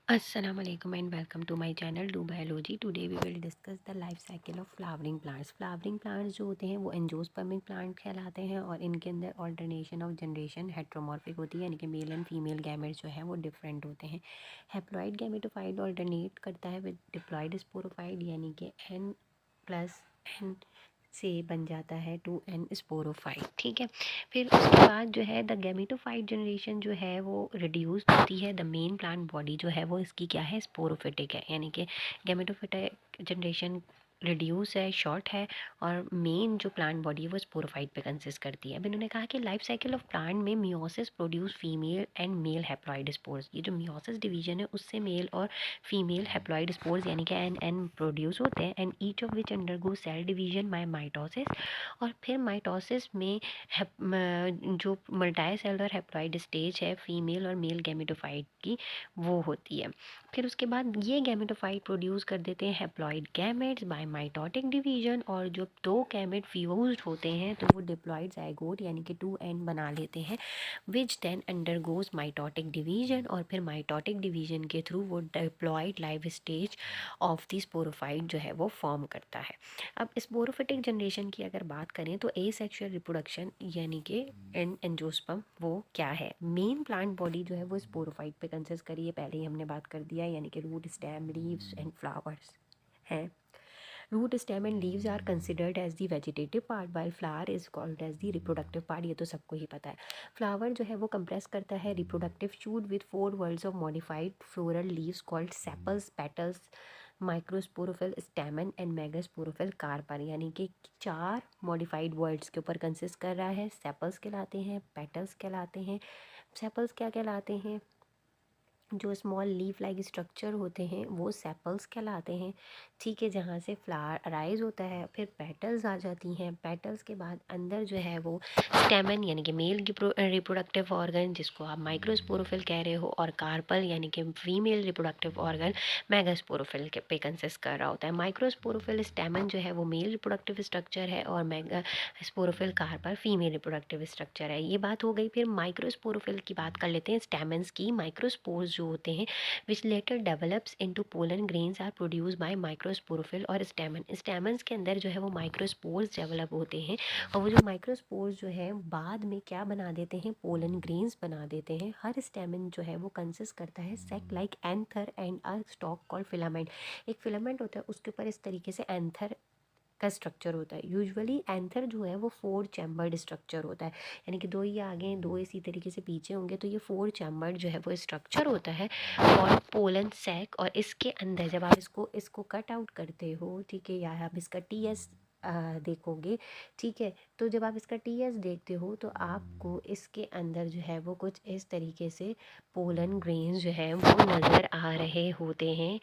Assalamu alaikum and welcome to my channel Do Biology. Today we will discuss the life cycle of flowering plants. Flowering plants जो होते हैं वो angiospermic plant कहलाते हैं और इनके अंदर ऑल्टरनेशन ऑफ जनरेशन हेट्रोमॉर्फिक होती है, यानी कि मेल एंड फीमेल गैमेट्स जो है वो डिफरेंट होते हैं। हैप्लॉइड गैमेटोफाइट ऑल्टरनेट करता है विद डिप्लॉइड स्पोरोफाइट, यानी कि N+N से बन जाता है 2N स्पोरोफाइट। ठीक है, फिर उसके बाद जो है द गैमेटोफाइट जनरेशन जो है वो रिड्यूस होती है। द मेन प्लांट बॉडी जो है वो इसकी क्या है, स्पोरोफिटिक है, यानी कि गैमेटोफिटिक जनरेशन रिड्यूस है, शॉर्ट है, और मेन जो प्लांट बॉडी है वो स्पोरोफाइट पे कंसिस्ट करती है। अब इन्होंने कहा कि लाइफ साइकिल ऑफ प्लांट में meiosis produce female and male haploid spores. ये जो मियोसिस डिवीजन है उससे मेल और फीमेल हैप्लॉइड स्पोर्स यानी कि एन प्रोड्यूस होते हैं, and each of which undergo cell division by mitosis. और फिर माइटोसिस में जो मल्टी सेलुलर हैप्लॉइड स्टेज है फीमेल और मेल गैमेटोफाइट की, वो होती है। फिर उसके बाद ये गैमेटोफाइट प्रोड्यूस कर देते हैं haploid gametes by mitotic division, और जब दो गैमेट फ्यूज्ड होते हैं तो वो डिप्लॉइड जाइगोट यानी कि 2N बना लेते हैं, which then undergoes mitotic division, और फिर माइटोटिक डिवीजन के थ्रू वो diploid life stage of the sporophyte जो है वो फॉर्म करता है। अब स्पोरोफिटिक जनरेशन की अगर बात करें तो एसेक्सुअल रिप्रोडक्शन यानी कि एंजियोस्पर्म वो क्या है। मेन प्लांट बॉडी जो है वो स्पोरोफाइट पे कंसिस्ट करी है, पहले ही हमने बात कर दिया, यानी कि root, stem, leaves and flowers हैं। Root, stem and leaves are considered as the vegetative part, while flower is called as the reproductive part. ये तो सबको ही पता है। फ्लावर जो है वो कंप्रेस करता है reproductive shoot with 4 whorls of modified floral leaves called sepals, petals, microsporophyll, stamen and megasporophyll carpel, यानी कि 4 मॉडिफाइड वर्ड्स के ऊपर कंसिस्ट कर रहा है। सेपल्स कहलाते हैं, पेटल्स कहलाते हैं। सेपल्स क्या कहलाते हैं, जो स्मॉल लीफ लाइक स्ट्रक्चर होते हैं वो सेपल्स कहलाते हैं। ठीक है, जहाँ से फ्लावर अराइज होता है। फिर पेटल्स आ जाती हैं। पेटल्स के बाद अंदर जो है वो स्टेमन यानी कि मेल रिप्रोडक्टिव ऑर्गन जिसको आप माइक्रोस्पोरोफिल कह रहे हो, और कार्पल यानी कि फीमेल रिप्रोडक्टिव ऑर्गन मेगास्पोरोफिल के पे कंसिस्ट कर रहा होता है। माइक्रोस्पोरोफिल स्टेमन जो है वो मेल रिप्रोडक्टिव स्ट्रक्चर है, और megasporophyll carpel female reproductive structure है। ये बात हो गई। फिर माइक्रोस्पोरोफिल की बात कर लेते हैं, स्टेमन्स की। माइक्रोस्पोर्स जो होते हैं which later develops into pollen grains are produce by microsporophyll और स्टेमन। स्टेमन्स के अंदर जो है वो माइक्रोस्पोर्स डेवलप होते हैं, और वो जो माइक्रोस्पोर्स जो है बाद में क्या बना देते हैं, पोलन ग्रेन्स बना देते हैं। हर स्टेमन जो है वो कंसिस्ट करता है sac like anther and a stalk called filament. एक फिलामेंट होता है, उसके ऊपर इस तरीके से एंथर का स्ट्रक्चर होता है। यूजुअली एंथर जो है वो 4 चैम्बर्ड स्ट्रक्चर होता है, यानी कि 2 ही आगे 2 इसी तरीके से पीछे होंगे, तो ये 4 चैम्बर्ड जो है वो स्ट्रक्चर होता है और पोलन सैक। और इसके अंदर जब आप इसको कट आउट करते हो, ठीक है, या आप इसका टीएस देखोगे, ठीक है, तो जब आप इसका टीएस देखते हो तो आपको इसके अंदर जो है वो कुछ इस तरीके से पोलन ग्रेन्स जो है वो नज़र आ रहे होते हैं।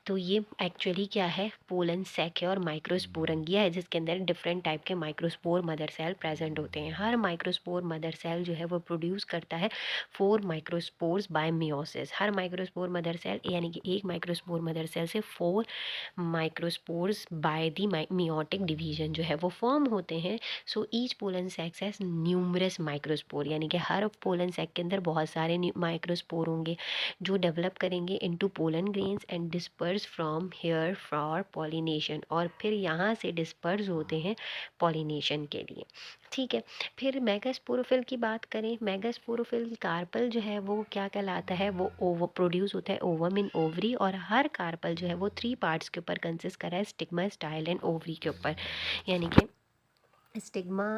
तो ये एक्चुअली क्या है, पोलन सैक है और माइक्रोस्पोरंगिया है, जिसके अंदर डिफरेंट टाइप के माइक्रोस्पोर मदर सेल प्रेजेंट होते हैं। हर माइक्रोस्पोर मदर सेल जो है वो प्रोड्यूस करता है 4 माइक्रोस्पोर्स बाय मियोसिस। हर माइक्रोस्पोर मदर सेल यानी कि एक माइक्रोस्पोर मदर सेल से 4 microspores by the meiotic division जो है वो फॉर्म होते हैं। So each pollen sac has numerous microspore, यानी कि हर पोलन सैक के अंदर बहुत सारे माइक्रोस्पोर होंगे जो डेवलप करेंगे into pollen grains and disperse from here for pollination, और फिर यहाँ से डिस्पर्स होते हैं पॉलिनेशन के लिए। ठीक है, फिर मेगास्पोरोफिल की बात करें, मेगास्पोरोफिल कार्पल जो है वो क्या कहलाता है, वो ओव प्रोड्यूस होता है ओवम इन ओवरी, और हर कार्पल जो है वो 3 पार्ट्स के ऊपर कंसिस्ट करा है, स्टिग्मा, स्टाइल एंड ओवरी के ऊपर। यानी कि स्टिग्मा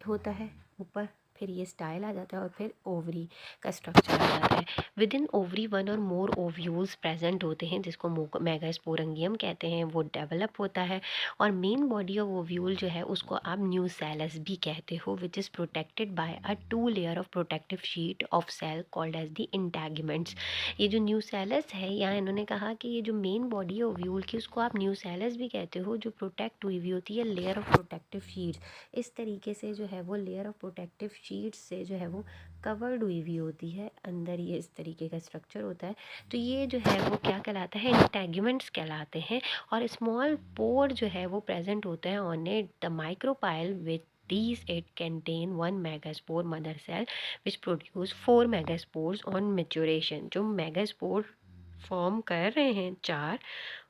होता है ऊपर, फिर ये स्टाइल आ जाता है, और फिर ओवरी का स्ट्रक्चर आ जाता है। विद इन ओवरी 1 और मोर ओव्यूल्स प्रेजेंट होते हैं जिसको मेगास्पोरंगियम कहते हैं, वो डेवलप होता है। और मेन बॉडी ऑफ ओव्यूल जो है उसको आप न्यूसेलस भी कहते हो, which is protected by a 2 layer of protective sheet of cell called as the integuments. ये जो न्यूसेलस है, यहाँ इन्होंने कहा कि ये जो मेन बॉडी है ओव्यूल की उसको आप न्यूसेलस भी कहते हो, जो प्रोटेक्ट हुई हुई होती है लेयर ऑफ प्रोटेक्टिव शीट्स। इस तरीके से जो है वो लेयर ऑफ प्रोटेक्टिव शीट्स से जो है वो कवर्ड हुई हुई होती है, अंदर ये इस तरीके का स्ट्रक्चर होता है। तो ये जो है वो क्या कहलाता है, इंटेगमेंट्स कहलाते हैं। और स्मॉल पोर जो है वो प्रेजेंट होते हैं on it the micropyle with these it contain 1 megaspore mother cell which produce 4 megaspores on maturation। जो मेगास्पोर फॉर्म कर रहे हैं 4,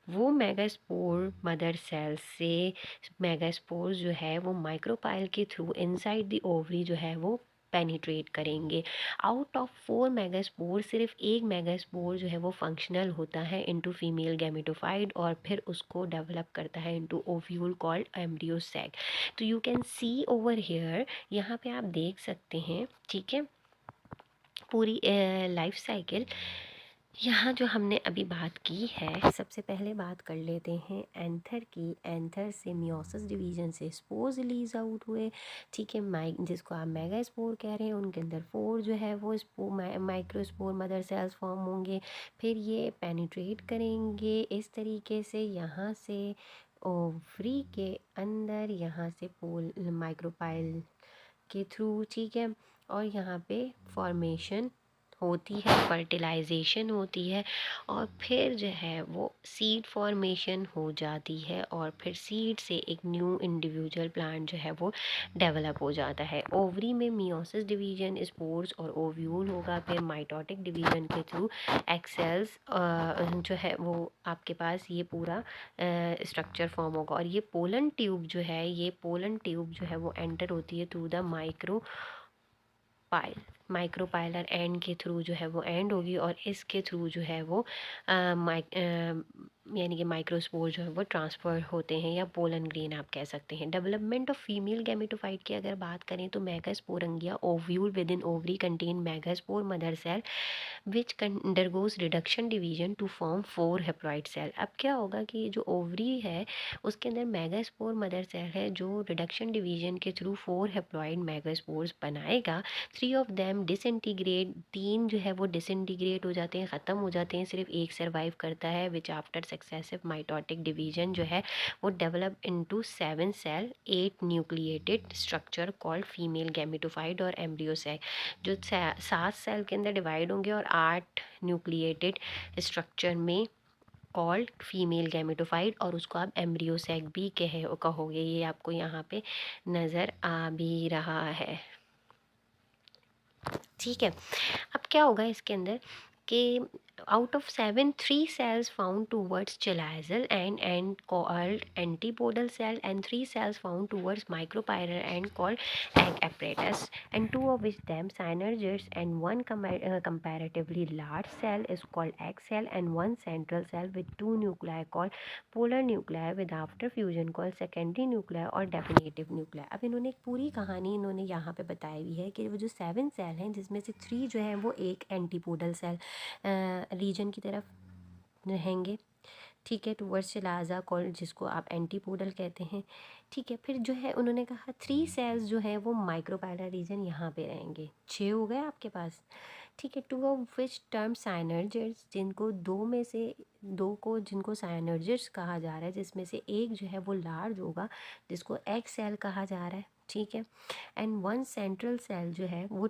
वो मेगास्पोर मदर सेल से मेगास्पोर जो है वो माइक्रोपाइल के थ्रू इनसाइड द ओवरी जो है वो पेनिट्रेट करेंगे। आउट ऑफ 4 मेगास्पोर सिर्फ एक मेगास्पोर जो है वो फंक्शनल होता है इनटू फीमेल गैमेटोफाइट और फिर उसको डेवलप करता है into ovule called embryo sac. तो you can see over here, यहाँ पे आप देख सकते हैं, ठीक है, पूरी लाइफ साइकिल यहाँ जो हमने अभी बात की है। सबसे पहले बात कर लेते हैं एंथर की। एंथर से मियोसिस डिवीजन से स्पोर्स रिलीज आउट हुए, ठीक है, जिसको आप मेगा स्पोर कह रहे हैं, उनके अंदर 4 जो है वो माइक्रोस्पोर मदर सेल्स फॉर्म होंगे। फिर ये पेनिट्रेट करेंगे इस तरीके से यहाँ से ओवरी के अंदर, यहाँ से पोल माइक्रोपाइल के थ्रू, ठीक है, और यहाँ पे फॉर्मेशन होती है, फर्टिलाइजेशन होती है, और फिर जो है वो सीड फॉर्मेशन हो जाती है, और फिर सीड से एक न्यू इंडिविजुअल प्लांट जो है वो डेवलप हो जाता है। ओवरी में मियोसिस डिवीजन, स्पोर्स और ओव्यूल होगा। फिर माइटोटिक डिवीजन के थ्रू एक्सेल्स जो है वो आपके पास ये पूरा स्ट्रक्चर फॉर्म होगा। और ये पोलन ट्यूब जो है, ये पोलन ट्यूब जो है वो एंटर होती है थ्रू द माइक्रोपाइलर एंड के थ्रू जो है वो एंड होगी, और इसके थ्रू जो है वो यानी कि माइक्रोस्पोर जो है वो ट्रांसफ़र होते हैं, या पोलन ग्रेन आप कह सकते हैं। डेवलपमेंट ऑफ फीमेल गैमेटोफाइट की अगर बात करें तो megasporangia ovule within ovary contain megaspore mother cell which undergoes reduction division to form 4 haploid cell. अब क्या होगा कि जो ओवरी है उसके अंदर मेगास्पोर मदर सेल है जो रिडक्शन डिवीजन के थ्रू 4 हेप्लॉइड मेगास्पोर्स बनाएगा। 3 ऑफ देम डिसइंटीग्रेट, 3 जो है वो डिसइंटीग्रेट हो जाते हैं, ख़त्म हो जाते हैं, सिर्फ एक सर्वाइव करता है, which after successive mitotic division जो है वो develop into 7 cell 8 nucleated structure called female gametophyte और एम्ब्रियोसैक, जो 7 सेल के अंदर डिवाइड होंगे और 8 न्यूक्लिएटेड स्ट्रक्चर में कॉल्ड फीमेल गैमेटोफाइट, और उसको आप एम्ब्रियोसैक भी कहोगे। ये आपको यहाँ पे नज़र आ भी रहा है, ठीक है। अब क्या होगा इसके अंदर कि out of 7, 3 cells found towards chalazial and called antipodal cell, and 3 cells found towards micropyral and called egg apparatus, and 2 of which them synergids, and one comparatively large cell is called egg cell, and one central cell with 2 nuclei called polar nuclei with after fusion called secondary nuclei और definitive nuclei। अब इन्होंने एक पूरी कहानी इन्होंने यहाँ पे बताई हुई है कि वो जो 7 सेल हैं जिसमें से 3 जो है वो एक एंटीपोडल सेल रीजन की तरफ रहेंगे, ठीक है, टूवर्ड्स चिलाजा कॉल, जिसको आप एंटीपोडल कहते हैं, ठीक है। फिर जो है उन्होंने कहा 3 सेल्स जो है वो माइक्रोपाइलर रीजन यहाँ पे रहेंगे। 6 हो गए आपके पास, ठीक है। 2 ऑफ विच टर्म साइनर्जिड्स, जिनको 2 में से 2 को जिनको साइनर्जिड्स कहा जा रहा है, जिसमें से एक जो है वो लार्ज होगा जिसको एग सेल कहा जा रहा है, ठीक है। एंड वन सेंट्रल सेल जो है वो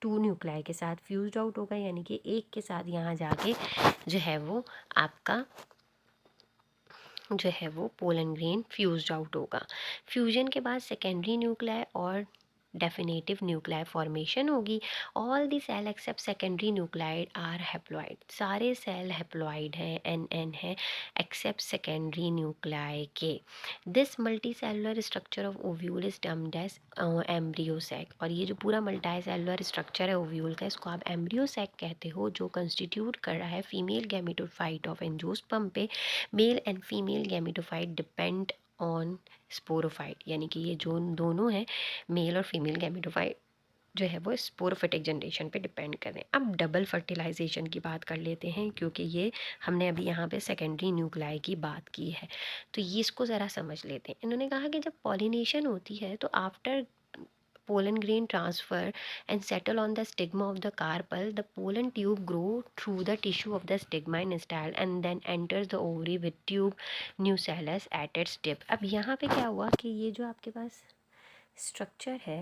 2 न्यूक्लाई के साथ फ्यूज्ड आउट होगा, यानी कि एक के साथ यहाँ जाके जो है वो आपका जो है वो पोलन ग्रेन फ्यूज्ड आउट होगा। फ्यूजन के बाद सेकेंडरी न्यूक्लियाई और डेफिनेटिव न्यूक्लियाई फॉर्मेशन होगी। All the cell except secondary nuclide are haploid, सारे सेल हैप्लॉइड हैं, एन है, एक्सेप्ट सेकेंडरी न्यूक्लियाई के। This multi cellular structure of ovule is termed as embryo sac, और ये जो पूरा मल्टी सेलुलर स्ट्रक्चर है ओव्यूल का, इसको आप एम्ब्रियोसैक कहते हो, जो कंस्टिट्यूट कर रहा है फीमेल गैमेटोफाइट ऑफ एंजियोस्पर्म पे। Male and female gametophyte depend on sporophyte, यानी कि ये जो दोनों हैं मेल और फीमेल गैमेटोफाइट जो है वो स्पोरोफिटिक जनरेशन पे डिपेंड कर रहे हैं। अब डबल फर्टिलाइजेशन की बात कर लेते हैं, क्योंकि ये हमने अभी यहाँ पे सेकेंडरी न्यूक्लाई की बात की है, तो ये इसको ज़रा समझ लेते हैं। इन्होंने कहा कि जब पॉलिनेशन होती है तो after pollen grain transfer and settle on the stigma of the carpel, the pollen tube grow through the tissue of the stigma in style and then enters the ovary with tube nucellus at its tip। अब यहाँ पे क्या हुआ कि ये जो आपके पास structure है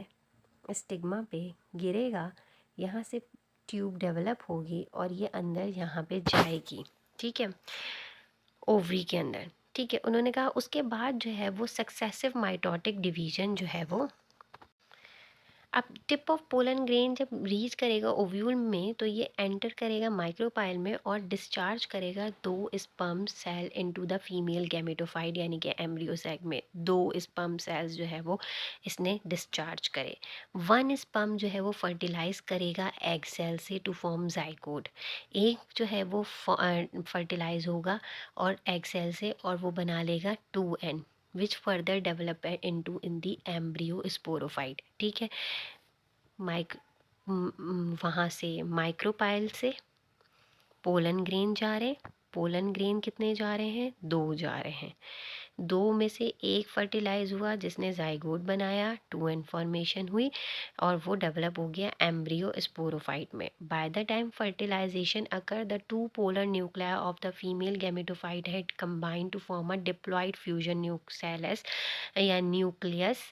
स्टिग्मा पे गिरेगा, यहाँ से ट्यूब डेवलप होगी और ये अंदर यहाँ पे जाएगी, ठीक है, ओवरी के अंदर, ठीक है। उन्होंने कहा उसके बाद जो है वो सक्सेसिव माइटोटिक डिवीजन जो है वो अब टिप ऑफ पोलन ग्रेन जब रीच करेगा ओव्यूल में तो ये एंटर करेगा माइक्रोपाइल में और डिस्चार्ज करेगा 2 sperm cell into the female gametophyte यानी कि एम्ब्रियो सैक में 2 स्पर्म सेल्स जो है वो इसने डिस्चार्ज करे। 1 स्पर्म जो है वो फर्टिलाइज करेगा एग सेल से टू फॉर्म जाइगोट। एक जो है वो फर्टिलाइज होगा और एग सेल से और वो बना लेगा 2n which further develop into in the embryo sporophyte. ठीक है, माइक वहाँ से माइक्रोपाइल से पोलन ग्रेन जा रहे। पोलन ग्रेन कितने जा रहे हैं? 2 जा रहे हैं। 2 में से एक फर्टिलाइज हुआ जिसने जाइगोट बनाया, 2n फॉर्मेशन हुई और वो डेवलप हो गया एम्ब्रियो स्पोरोफाइट में। By the time fertilisation occur the 2 polar nuclei of the female gametophyte had combined to form a diploid fusion nucleus या nucleus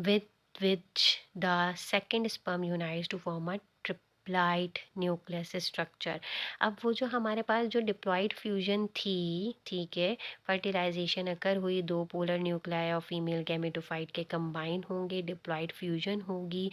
with which the second sperm unites to form a triploid nucleus structure. अब वो जो हमारे पास जो diploid fusion थी, ठीक है, fertilisation अकर हुई, 2 पोलर न्यूक्लियाई और फीमेल गैमेटोफाइट के कंबाइन होंगे, डिप्लॉइड फ्यूजन होगी,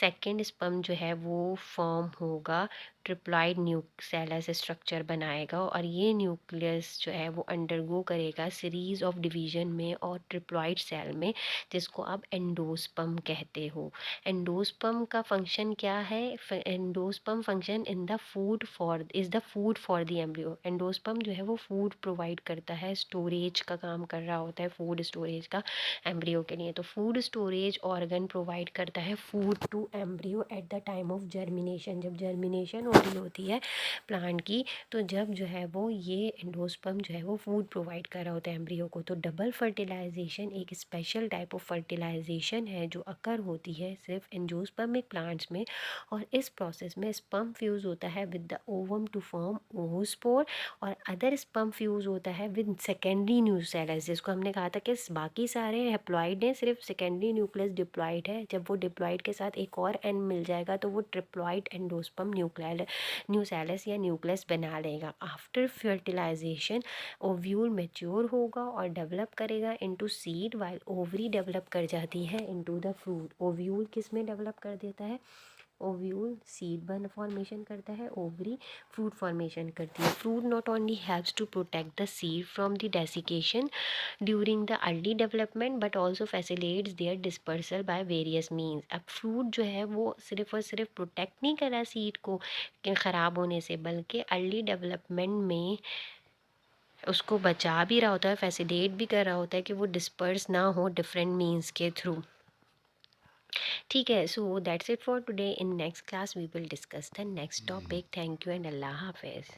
सेकेंड स्पर्म जो है वो फॉर्म होगा, ट्रिप्लॉइड न्यूक्लियस स्ट्रक्चर बनाएगा और ये न्यूक्लियस जो है वो अंडरगो करेगा सीरीज ऑफ डिवीजन में और ट्रिप्लॉइड सेल में, जिसको आप एंडोस्पर्म कहते हो। एंडोस्पर्म का फंक्शन क्या है? Endosperm function in the food for is the food for the embryo. Endosperm जो है वो फूड प्रोवाइड करता है, स्टोरेज का काम कर रहा होता है, फूड स्टोरेज का एम्ब्रियो के लिए। तो फूड स्टोरेज ऑर्गन प्रोवाइड करता है food to embryo at the time of germination. जब जर्मिनेशन हो रही होती है प्लांट की, तो जब जो है वो ये एंडोस्पर्म जो है वो फूड प्रोवाइड कर रहा होता है एम्ब्रियो को। तो डबल फर्टिलाइजेशन एक स्पेशल टाइप ऑफ फर्टिलाइजेशन है जो अकर होती है सिर्फ एंजियोस्पर्मिक प्लांट्स में, और इस प्रोसेस में स्पर्म फ्यूज होता है with the ovum to form oospore और अदर स्पर्म फ्यूज होता है विद सेकेंडरी न्यूक्लियस, जिसको हमने कहा था कि बाकी सारे हैप्लॉइड हैं, सिर्फ सेकेंडरी न्यूक्लियस डिप्लॉइड है। जब वो डिप्लॉइड के साथ एक और एन मिल जाएगा तो वो ट्रिप्लॉइड एंडोस्पर्म न्यूसेलस या न्यूक्लियस बना लेगा। आफ्टर फर्टिलाइजेशन ओव्यूल मैच्योर होगा और डेवलप करेगा into seed, while ovary develop कर जाती है इनटू द फ्रूट। ओव्यूल किस में डेवलप कर देता है? ओव्यूल सीड बन फॉर्मेशन करता है, ओवरी फ्रूट फॉर्मेशन करती है। Fruit not only helps to protect the seed from the desiccation during the early development but also facilitates their dispersal by various means. अब फ्रूट जो है वो सिर्फ और सिर्फ प्रोटेक्ट नहीं कर रहा सीड को ख़राब होने से, बल्कि अर्ली डेवलपमेंट में उसको बचा भी रहा होता है, फैसिलिटेट भी कर रहा होता है कि वो डिस्पर्स ना हो डिफरेंट मीन्स के थ्रू। ठीक है, so that's it for today. In next class we will discuss the next topic. Thank you and अल्लाह हाफिज़।